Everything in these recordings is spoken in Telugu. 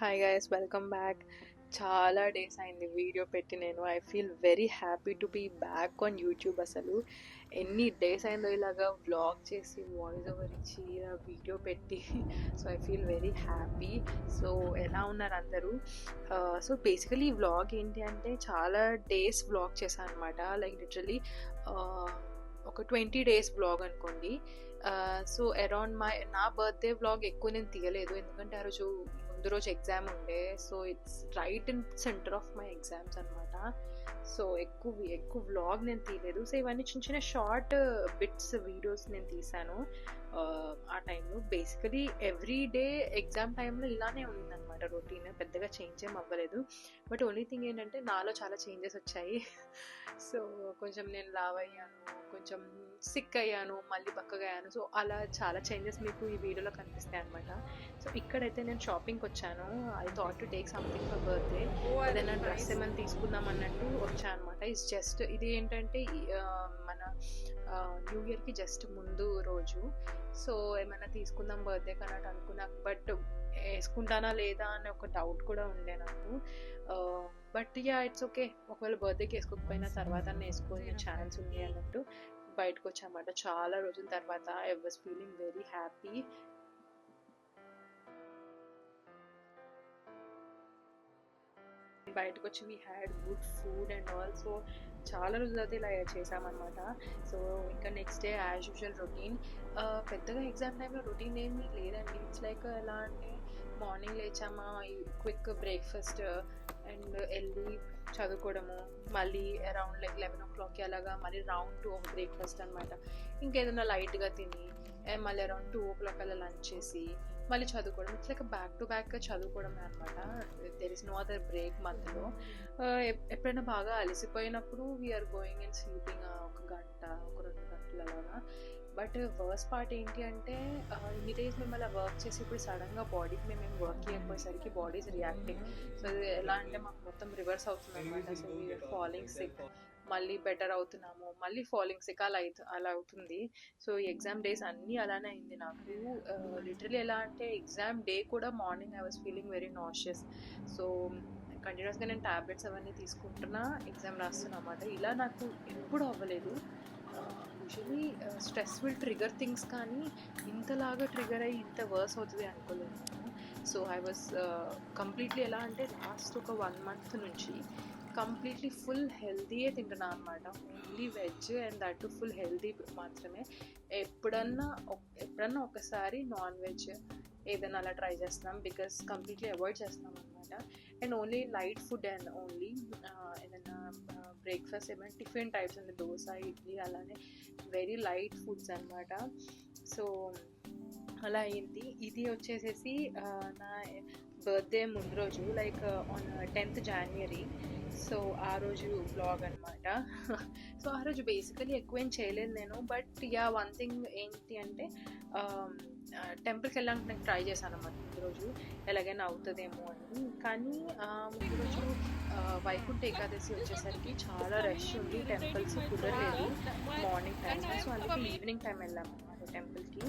Hi guys, welcome back. చాలా డేస్ అయింది వీడియో పెట్టి. I feel very happy to be back on YouTube. అసలు ఎన్ని డేస్ అయిందో ఇలాగా వ్లాగ్ చేసి వాయిస్ ఓవర్ ఇచ్చి వీడియో పెట్టి. So I feel very happy. So ఎలా ఉన్నారు అందరూ? సో బేసికలీ ఈ వ్లాగ్ ఏంటి అంటే చాలా డేస్ వ్లాగ్ చేశాను అనమాట. లైక్ లిటరలీ ఒక 20 days వ్లాగ్ అనుకోండి. సో అరౌండ్ నా బర్త్డే వ్లాగ్ ఎక్కువ నేను తీయలేదు, ఎందుకంటే ఆ రోజు ముందు రోజు ఎగ్జామ్ ఉండే. So it's right in centre of my exams అనమాట. సో ఎక్కువ వ్లాగ్ నేను తీయలేదు. సో ఇవన్నీ చిన్న చిన్న షార్ట్ బిట్స్ వీడియోస్ నేను తీసాను ఆ టైంలో. బేసికలీ ఎవ్రీ డే ఎగ్జామ్ టైంలో ఇలానే ఉందన్నమాట రొటీన్, పెద్దగా చేంజ్ ఏం అవ్వలేదు. బట్ ఓన్లీ థింగ్ ఏంటంటే నాలో చాలా చేంజెస్ వచ్చాయి. సో కొంచెం నేను లావ్ అయ్యాను, కొంచెం సిక్ అయ్యాను, మళ్ళీ బక్కగా అయ్యాను. సో అలా చాలా చేంజెస్ మీకు ఈ వీడియోలో కనిపిస్తాయి అనమాట. సో ఇక్కడైతే నేను షాపింగ్కి వచ్చాను. I thought to take something for birthday, ఏదైనా డ్రెస్ ఏమైనా తీసుకుందాం అన్నట్టు వచ్చాను అనమాట. ఇట్స్ జస్ట్ ఇది ఏంటంటే మన న్యూ ఇయర్కి జస్ట్ ముందు రోజు. సో ఏమైనా తీసుకుందాం బర్త్డే కన్నట్టు అనుకున్నా, బట్ వేసుకుంటానా లేదా అనే ఒక డౌట్ కూడా ఉండే నాకు. బట్ యా ఇట్స్ ఓకే, ఒకవేళ బర్త్డేకి వేసుకోకపోయినా తర్వాత వేసుకునే ఛాన్స్ ఉంది అన్నట్టు బయటకు వచ్చామాట చాలా రోజుల తర్వాత. I was feeling very happy. బయటకు వచ్చి we had good food and all. So చాలా రోజులు అయితే ఇలా చేసామన్నమాట. సో ఇంకా next day as usual routine. పెద్దగా ఎగ్జామ్ టైంలో రొటీన్ ఏమీ లేదండి. ఇట్స్ లైక్ ఎలా అంటే మార్నింగ్ లేచామా, క్విక్ బ్రేక్ఫాస్ట్ అండ్ వెళ్ళి చదువుకోవడము, మళ్ళీ అరౌండ్ లైక్ 11 o'clock అలాగా మళ్ళీ రౌండ్ 2 బ్రేక్ఫాస్ట్ అనమాట. ఇంకేదైనా లైట్గా తిని మళ్ళీ అరౌండ్ 2 o'clock అలా లంచ్ చేసి మళ్ళీ చదువుకోవడం. It's like back to back చదువుకోవడమే అనమాట. There is no other break మధ్యలో. ఎప్పుడైనా బాగా అలసిపోయినప్పుడు వీఆర్ గోయింగ్ అండ్ స్లీపింగ్ ఒక గంట, ఒక 2 గంటలు అలాగా. బట్ వర్స్ట్ పార్ట్ ఏంటి అంటే ఇన్ని డేస్ మేము అలా వర్క్ చేసి ఇప్పుడు సడన్గా బాడీకి మేము వర్క్ చేయకపోయేసరికి బాడీ ఈజ్ రియాక్టింగ్. సో ఎలా అంటే మాకు మొత్తం రివర్స్ అవుతుంది అనమాట. సో వీఆర్ ఫాలింగ్ సిక్, మళ్ళీ బెటర్ అవుతున్నాము, మళ్ళీ ఫాలింగ్ సిక్, అలా అవుతుంది. సో ఈ ఎగ్జామ్ డేస్ అన్నీ అలానే అయింది నాకు. లిటరలీ ఎలా అంటే ఎగ్జామ్ డే కూడా morning I was feeling very nauseous. So కంటిన్యూస్గా నేను ట్యాబ్లెట్స్ అవన్నీ తీసుకుంటున్నా, ఎగ్జామ్ రాస్తున్నా అన్నమాట. ఇలా నాకు ఎప్పుడు అవ్వలేదు. Usually stress will trigger things, కానీ ఇంతలాగా ట్రిగర్ అయ్యి ఇంత వర్స్ అవుతుంది అనుకోలేదు నేను. సో ఐ వాజ్ కంప్లీట్లీ ఎలా అంటే లాస్ట్ ఒక 1 month నుంచి కంప్లీట్లీ ఫుల్ హెల్తీయే తింటున్నా అనమాట. Only veg and that full healthy మాత్రమే. ఎప్పుడన్నా ఒకసారి నాన్ వెజ్ ఏదైనా అలా ట్రై చేస్తున్నాం, బికాస్ కంప్లీట్లీ అవాయిడ్ చేస్తున్నాం అనమాట. And only light food and only ఏదైనా బ్రేక్ఫాస్ట్ ఏమైనా టిఫిన్ టైప్స్ అంటే దోశ, ఇడ్లీ, అలానే వెరీ లైట్ ఫుడ్స్ అనమాట. సో అలా అయింది. ఇది వచ్చేసేసి నా బర్త్డే ముందు రోజు, like on 10th January. So ఆ రోజు బ్లాగ్ అనమాట. సో ఆ రోజు బేసికలీ ఎక్కువ ఏం చేయలేదు నేను. బట్ యా వన్ థింగ్ ఏంటి అంటే టెంపుల్కి వెళ్ళడానికి నేను ట్రై చేశాను అన్నమాట ముందు రోజు, ఎలాగైనా అవుతుందేమో అని. కానీ ముందు రోజు వైకుంఠ ఏకాదశి వచ్చేసరికి చాలా రష్ ఉంది, టెంపుల్స్ కుదరలేదు మార్నింగ్ టైం. సో అందుకే ఈవినింగ్ టైం వెళ్ళాము అన్నమాట టెంపుల్కి.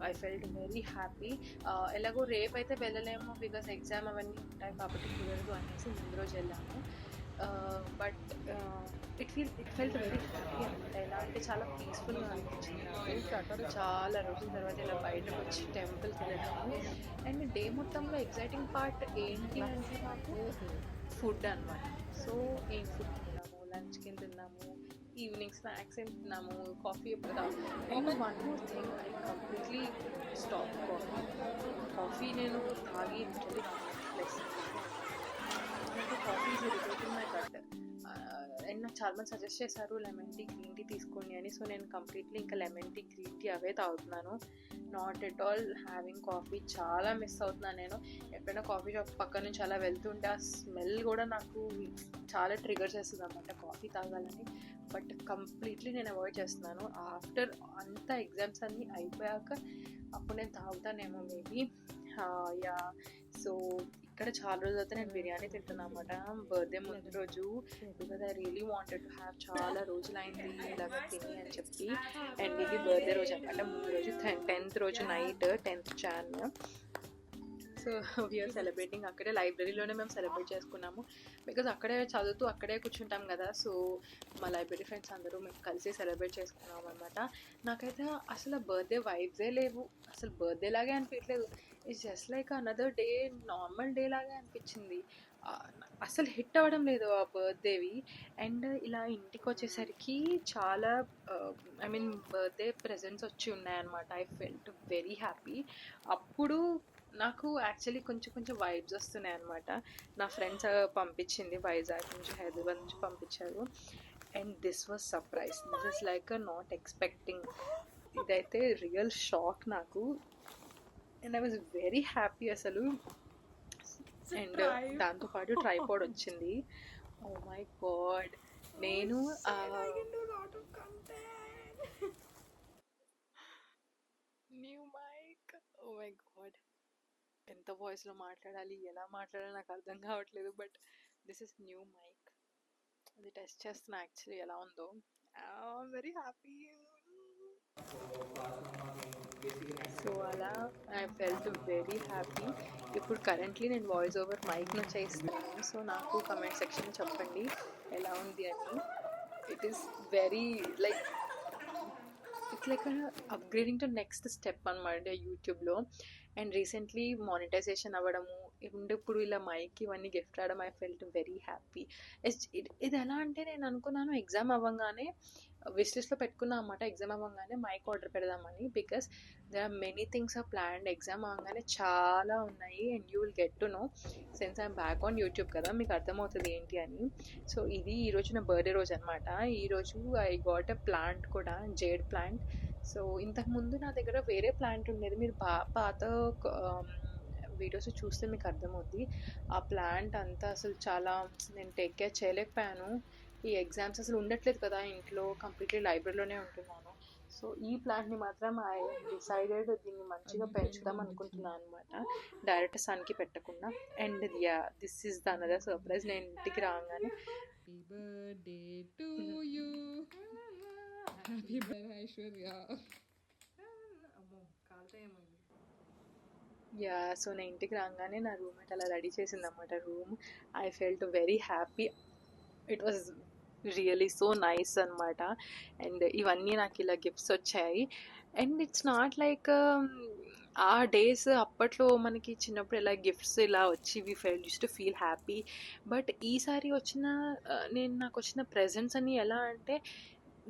I felt very happy. ఎలాగో రేపు అయితే వెళ్ళలేము, బికాస్ ఎగ్జామ్ అవన్నీ ఉంటాయి కాబట్టి కుదరదు అనేసి ముందు రోజు వెళ్ళాము. But it felt very happy అనమాట. ఎలా అంటే చాలా పీస్ఫుల్గా అనిపించింది నాకు. చాలా రోజుల తర్వాత ఇలా బయటకు వచ్చి టెంపుల్కి వెళ్ళాము. అండ్ డే మొత్తంలో ఎగ్జైటింగ్ పార్ట్ ఏంటి అంటే నాకు ఫుడ్ అనమాట. సో ఏం ఫుడ్ తిన్నాము, లంచ్కి ఏం తిన్నాము, ఈవినింగ్ స్నాక్స్ ఏం తిన్నాము, కాఫీ ఎప్పుడు తాగు. And one more thing, I completely stop coffee. నేను తాగి literally plus coffee is irritating my gut. అండ్ నాకు చాలా మంది సజెస్ట్ చేశారు లెమన్ టీ, గ్రీన్ టీ తీసుకోండి అని. సో నేను కంప్లీట్లీ ఇంకా లెమన్ టీ, గ్రీన్ టీ అవే తాగుతున్నాను. Not at all having coffee. చాలా మిస్ అవుతున్నాను నేను. ఎప్పుడైనా కాఫీ షాప్ పక్క నుంచి అలా వెళ్తుంటే ఆ స్మెల్ కూడా నాకు చాలా ట్రిగర్ చేస్తుంది అన్నమాట కాఫీ తాగాలని. బట్ కంప్లీట్లీ నేను అవాయిడ్ చేస్తున్నాను. ఆఫ్టర్ అంతా ఎగ్జామ్స్ అన్నీ అయిపోయాక అప్పుడు నేను తాగుతానేమో మేబీ. యా. సో ఇక్కడ చాలా రోజులు అయితే నేను బిర్యానీ తింటున్నా అనమాట బర్త్డే ముందు రోజు, because I really wanted to have. చాలా రోజులైంది ఇలాగ తిని అని చెప్పి. అండ్ ఇది బర్త్డే రోజు అనమాట, ముందు రోజు 10th రోజు night, 10th Jan. So we're celebrating అక్కడే లైబ్రరీలోనే మేము సెలబ్రేట్ చేసుకున్నాము. బికాజ్ అక్కడే చదువుతూ అక్కడే కూర్చుంటాం కదా, సో మా లైబ్రరీ ఫ్రెండ్స్ అందరూ మేము కలిసి సెలబ్రేట్ చేసుకున్నాం అనమాట. నాకైతే అసలు బర్త్డే వైబ్సే లేవు, అసలు బర్త్డే లాగే అనిపించలేదు. It's just like another day, normal day లాగే అనిపించింది. అసలు హిట్ అవ్వడం లేదు ఆ బర్త్డేవి. అండ్ ఇలా ఇంటికి వచ్చేసరికి చాలా ఐ మీన్ బర్త్డే ప్రెజెంట్స్ వచ్చి ఉన్నాయన్నమాట. I felt very happy. అప్పుడు నాకు యాక్చువల్లీ కొంచెం కొంచెం వైబ్స్ వస్తున్నాయి అనమాట. నా ఫ్రెండ్స్ పంపించింది, వైజాగ్ నుంచి హైదరాబాద్ నుంచి పంపించారు. And this was surprise, this is like not expecting. ఇదైతే రియల్ షాక్ నాకు. And I was very happy అసలు. అండ్ దాంతోపాటు ట్రైపాడ్ వచ్చింది. ఓ మై గాడ్, నేను new mic, oh my god, ఎంత వాయిస్లో మాట్లాడాలి, ఎలా మాట్లాడాలి నాకు అర్థం కావట్లేదు. But this is new mic, అది టెస్ట్ చేస్తున్నా యాక్చువల్లీ ఎలా ఉందో. Very happy. సో అలా ఐ ఫెల్ట్ వెరీ హ్యాపీ. ఇప్పుడు కరెంట్లీ నేను వాయిస్ ఓవర్ మైక్ నుంచి ఇస్తున్నాను. సో నాకు కమెంట్ సెక్షన్ చెప్పండి ఎలా ఉంది అని. It is very like it's like upgrading to next step అనమాట యూట్యూబ్లో. అండ్ రీసెంట్లీ మానిటైజేషన్ అవ్వడము, ఇప్పుడు ఇలా మైక్ ఇవన్నీ గిఫ్ట్ రావడం, ఐ ఫెల్ట్ వెరీ హ్యాపీ. ఇది ఎలా అంటే నేను అనుకున్నాను ఎగ్జామ్ అవ్వగానే విష్ లిస్ట్లో పెట్టుకున్నా అన్నమాట, ఎగ్జామ్ అవ్వగానే మైక్ ఆర్డర్ పెడదామని. Because there are many things are planned. Exam అవ్వగానే చాలా ఉన్నాయి. And you will get to know since I'm back on YouTube కదా, మీకు అర్థమవుతుంది ఏంటి అని. సో ఇది ఈరోజు నా బర్త్డే రోజు అనమాట. ఈరోజు ఐ గాట్ ఎ ప్లాంట్ కూడా, జేడ్ ప్లాంట్. సో ఇంతకుముందు నా దగ్గర వేరే ప్లాంట్ ఉండేది, మీరు పాత వీడియోస్ చూస్తే మీకు అర్థమవుద్ది. ఆ ప్లాంట్ అంతా అసలు చాలా నేను టేక్ కేర్ చేయలేకపోయాను. ఈ ఎగ్జామ్స్ అసలు ఉండట్లేదు కదా ఇంట్లో, కంప్లీట్లీ లైబ్రరీలోనే ఉంటున్నాను. సో ఈ ప్లాంట్ని మాత్రం ఐ డిసైడెడ్ దీన్ని మంచిగా పెంచుదాం అనుకుంటున్నాను అనమాట, డైరెక్ట్ సన్కి పెట్టకుండా. And yeah, this is the another surprise. నేను ఇంటికి రాగానే యా, సో నేను ఇంటికి రాగానే నా రూమ్మేట్ అలా రెడీ చేసింది అనమాట room. I felt very happy. It was really so nice అనమాట. అండ్ ఇవన్నీ నాకు ఇలా గిఫ్ట్స్ వచ్చాయి. అండ్ ఇట్స్ నాట్ లైక్ ఆ డేస్ అప్పట్లో మనకి చిన్నప్పుడు ఇలా గిఫ్ట్స్ ఇలా వచ్చి we use to feel happy. But ఈసారి వచ్చిన నాకు వచ్చిన ప్రెజెంట్స్ అని ఎలా అంటే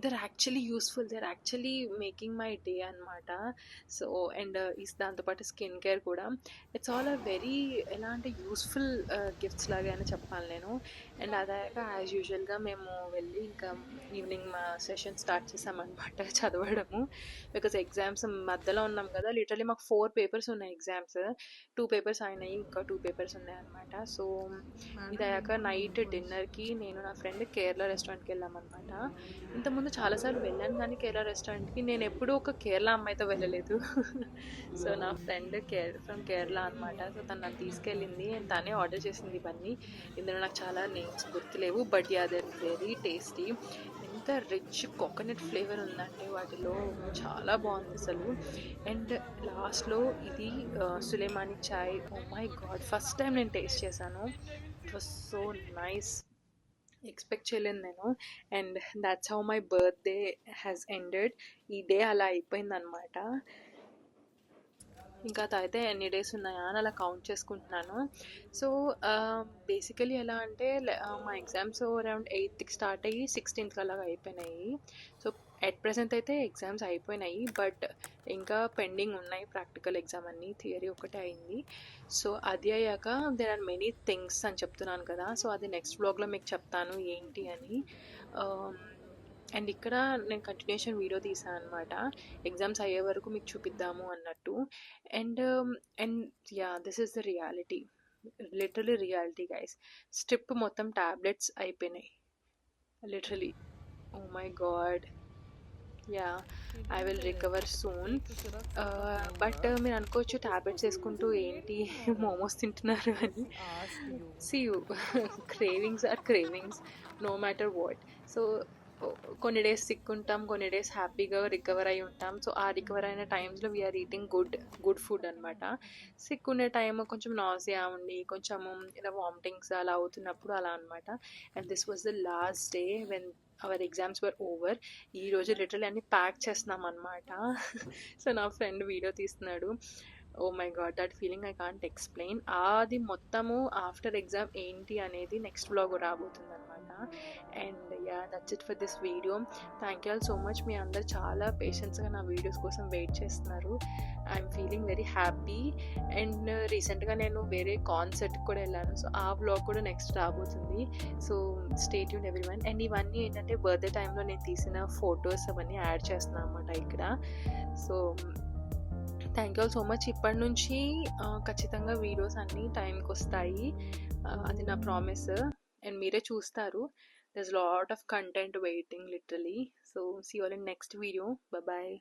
they're actually useful, they're actually making my day అనమాట. సో అండ్ దాంతోపాటు స్కిన్ కేర్ కూడా, ఇట్స్ ఆల్ అ వెరీ ఎలా అంటే యూస్ఫుల్ గిఫ్ట్స్ లాగా అని చెప్పాలి నేను. అండ్ అదాక యాజ్ యూజువల్గా మేము వెళ్ళి ఇంకా ఈవినింగ్ మా సెషన్ స్టార్ట్ చేసామన్నమాట చదవడము. బికాజ్ ఎగ్జామ్స్ మధ్యలో ఉన్నాం కదా, లిటరలీ మాకు 4 పేపర్స్ ఉన్నాయి ఎగ్జామ్స్. 2 పేపర్స్ అయినాయి, ఇంకా 2 పేపర్స్ ఉన్నాయి అనమాట. సో ఇది అయ్యాక నైట్ డిన్నర్కి నేను నా ఫ్రెండ్ కేరళ రెస్టారెంట్కి వెళ్ళామన్నమాట. ఇంతకుముందు చాలాసార్లు వెళ్ళాను కానీ కేరళ రెస్టారెంట్కి నేను ఎప్పుడూ ఒక కేరళ అమ్మాయితో వెళ్ళలేదు. సో నా ఫ్రెండ్ ఫ్రమ్ కేరళ అనమాట. సో తను నన్ను తీసుకెళ్ళింది అండ్ తనే ఆర్డర్ చేసింది ఇవన్నీ. ఇందులో నాకు చాలా నేమ్స్ గుర్తులేవు, but ya they are very tasty. ఎంత రిచ్ కోకోనట్ ఫ్లేవర్ ఉందంటే వాటిలో, చాలా బాగుంది అసలు. అండ్ లాస్ట్లో ఇది సులేమాని చాయ్, oh my god, first time నేను టేస్ట్ చేశాను. It was so nice, expect చేయలేదు నేను. And that's how my birthday has ended. ఈ డే అలా అయిపోయిందనమాట. ఇంకా అయితే ఎన్ని డేస్ ఉన్నాయా అని అలా కౌంట్ చేసుకుంటున్నాను. సో బేసికలీ ఎలా అంటే మా ఎగ్జామ్స్ అరౌండ్ 8th స్టార్ట్ అయ్యి 16th అలాగా అయిపోయినాయి. సో ఎట్ ప్రెసెంట్ అయితే ఎగ్జామ్స్ అయిపోయినాయి, బట్ ఇంకా పెండింగ్ ఉన్నాయి ప్రాక్టికల్ ఎగ్జామ్ అన్నీ, థియరీ ఒకటే అయింది. సో అది అయ్యాక దేర్ ఆర్ మెనీ థింగ్స్ అని చెప్తున్నాను కదా, సో అది నెక్స్ట్ వ్లాగ్లో మీకు చెప్తాను ఏంటి అని. అండ్ ఇక్కడ నేను కంటిన్యూషన్ వీడియో తీసాను అనమాట, ఎగ్జామ్స్ అయ్యే వరకు మీకు చూపిద్దాము అన్నట్టు. And yeah, this is the reality, literally reality guys. Strip మొత్తం టాబ్లెట్స్ అయిపోయినాయి literally. Oh my god, yeah, I will recover soon. But మీరు అనుకోవచ్చు ట్యాబ్లెట్స్ వేసుకుంటూ ఏంటి మోమోస్ తింటున్నారు అని. See you, cravings are cravings, no matter what. So కొన్ని డేస్ సిక్ ఉంటాం, కొన్ని డేస్ హ్యాపీగా రికవర్ అయి ఉంటాం. సో ఆ రికవర్ అయిన టైమ్స్లో వీఆర్ ఈటింగ్ గుడ్ ఫుడ్ అనమాట. సిక్ ఉండే టైం కొంచెం నాసియా ఉండి కొంచెము ఇలా వామిటింగ్స్ అలా అవుతున్నప్పుడు అలా అనమాట. And this was the last day when our exams were over. ఈ రోజు లిటరల్లీ అన్ని ప్యాక్ చేస్తున్నాం అనమాట. సో నా ఫ్రెండ్ వీడియో తీస్తున్నాడు. Oh my god, that feeling I can't explain. అది మొత్తము ఆఫ్టర్ ఎగ్జామ్ ఏంటి అనేది నెక్స్ట్ వ్లాగ్ రాబోతుంది అనమాట. And ya, that's it for this video. Thank you all so much. మీ అందరు చాలా పేషెన్స్గా నా వీడియోస్ కోసం వెయిట్ చేస్తున్నారు. I'm feeling very happy. And రీసెంట్గా నేను వేరే కాన్సర్ట్కి కూడా వెళ్ళాను. సో ఆ వ్లాగ్ కూడా నెక్స్ట్ రాబోతుంది. So stay tune everyone. And ఇవన్నీ ఏంటంటే బర్త్డే టైంలో నేను తీసిన ఫొటోస్ అవన్నీ యాడ్ చేస్తున్నాను అనమాట ఇక్కడ. So thank you all so much. ఇప్పటి నుంచి ఖచ్చితంగా వీడియోస్ అన్నీ టైంకి వస్తాయి. అది నా ప్రామిస్. అండ్ మీరే చూస్తారు. There is lot of content waiting literally. So see you all in next video. Bye.